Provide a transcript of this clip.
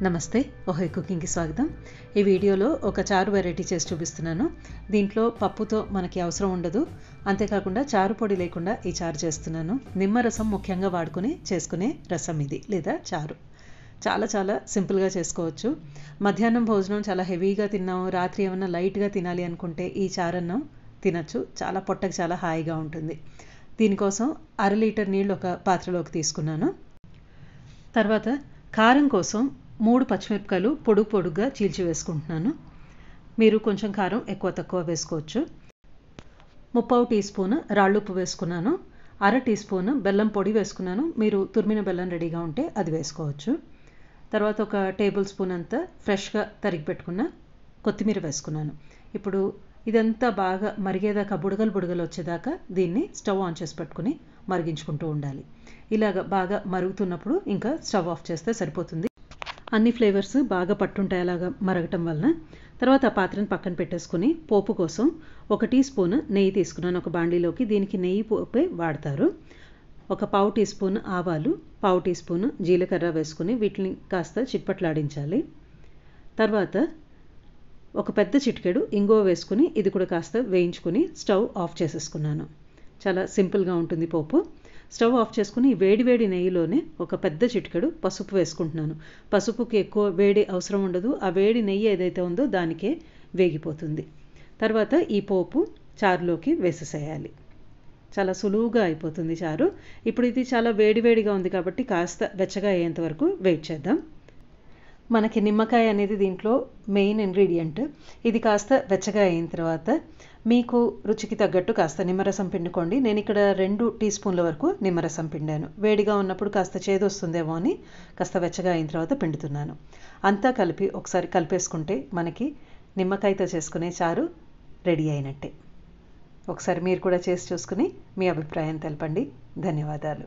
నమస్తే ఓహై కుకింగ్కి స్వాగతం. ఈ వీడియోలో ఒక చారు వెరైటీ చేసి చూపిస్తున్నాను. దీంట్లో పప్పుతో మనకి అవసరం ఉండదు, అంతేకాకుండా చారు పొడి లేకుండా ఈ చారు చేస్తున్నాను. నిమ్మరసం ముఖ్యంగా వాడుకుని చేసుకునే రసం ఇది, లేదా చారు. చాలా చాలా సింపుల్గా చేసుకోవచ్చు. మధ్యాహ్నం భోజనం చాలా హెవీగా తిన్నాము, రాత్రి ఏమన్నా లైట్గా తినాలి అనుకుంటే ఈ చారన్నం తినచ్చు. చాలా పొట్టకు చాలా హాయిగా ఉంటుంది. దీనికోసం 1/2 లీటర్ నీళ్ళు ఒక పాత్రలోకి తీసుకున్నాను. తర్వాత కారం కోసం 3 పచ్చిమిరపకాయలు పొడుగ్గా చీల్చి వేసుకుంటున్నాను. మీరు కొంచెం కారం ఎక్కువ తక్కువ వేసుకోవచ్చు. 3/4 టీ స్పూన్ రాళ్ళుప్పు వేసుకున్నాను. 1/2 టీ స్పూన్ బెల్లం పొడి వేసుకున్నాను. మీరు తురిమిన బెల్లం రెడీగా ఉంటే అది వేసుకోవచ్చు. తర్వాత ఒక టేబుల్ స్పూన్ అంతా ఫ్రెష్గా తరిగి పెట్టుకున్న కొత్తిమీర వేసుకున్నాను. ఇప్పుడు ఇదంతా బాగా మరిగేదాకా బుడగలు వచ్చేదాకా దీన్ని స్టవ్ ఆన్ చేసి పెట్టుకుని మరిగించుకుంటూ ఉండాలి. ఇలాగ బాగా మరుగుతున్నప్పుడు ఇంకా స్టవ్ ఆఫ్ చేస్తే సరిపోతుంది. అన్ని ఫ్లేవర్స్ బాగా పట్టుంటాయి అలాగా మరగటం వలన. తర్వాత ఆ పాత్రను పక్కన పెట్టేసుకుని పోపు కోసం 1 టీ స్పూన్ నెయ్యి తీసుకున్నాను ఒక బాండీలోకి. దీనికి నెయ్యి పోపే వాడతారు. ఒక 1/4 టీ స్పూన్ ఆవాలు, 1/4 టీ స్పూన్ జీలకర్ర వేసుకుని వీటిని కాస్త చిట్పట్లాడించాలి. తర్వాత ఒక పెద్ద చిటికెడు ఇంగువ వేసుకుని ఇది కూడా కాస్త వేయించుకుని స్టవ్ ఆఫ్ చేసేసుకున్నాను. చాలా సింపుల్గా ఉంటుంది పోపు. స్టవ్ ఆఫ్ చేసుకుని వేడి నెయ్యిలోనే ఒక పెద్ద చిటికెడు పసుపు వేసుకుంటున్నాను. పసుపుకి ఎక్కువ వేడి అవసరం ఉండదు, ఆ వేడి నెయ్యి ఏదైతే ఉందో దానికే వేగిపోతుంది. తర్వాత ఈ పోపు చారులోకి వేసేసేయాలి. చాలా సులువుగా అయిపోతుంది చారు. ఇప్పుడు ఇది చాలా వేడిగా ఉంది కాబట్టి కాస్త వెచ్చగా అయ్యేంత వరకు వెయిట్ చేద్దాం. మనకి నిమ్మకాయ అనేది దీంట్లో మెయిన్ ఇంగ్రీడియంట్. ఇది కాస్త వెచ్చగా అయిన తర్వాత మీకు రుచికి తగ్గట్టు కాస్త నిమ్మరసం పిండుకోండి. నేను ఇక్కడ 2 టీ స్పూన్ల వరకు నిమ్మరసం పిండాను. వేడిగా ఉన్నప్పుడు కాస్త చేదు వస్తుందేమో అని కాస్త వెచ్చగా అయిన తర్వాత పిండుతున్నాను. అంతా కలిపి ఒకసారి కలిపేసుకుంటే మనకి నిమ్మకాయతో చేసుకునే చారు రెడీ అయినట్టే. ఒకసారి మీరు కూడా చేసి చూసుకుని మీ అభిప్రాయం తెలపండి. ధన్యవాదాలు.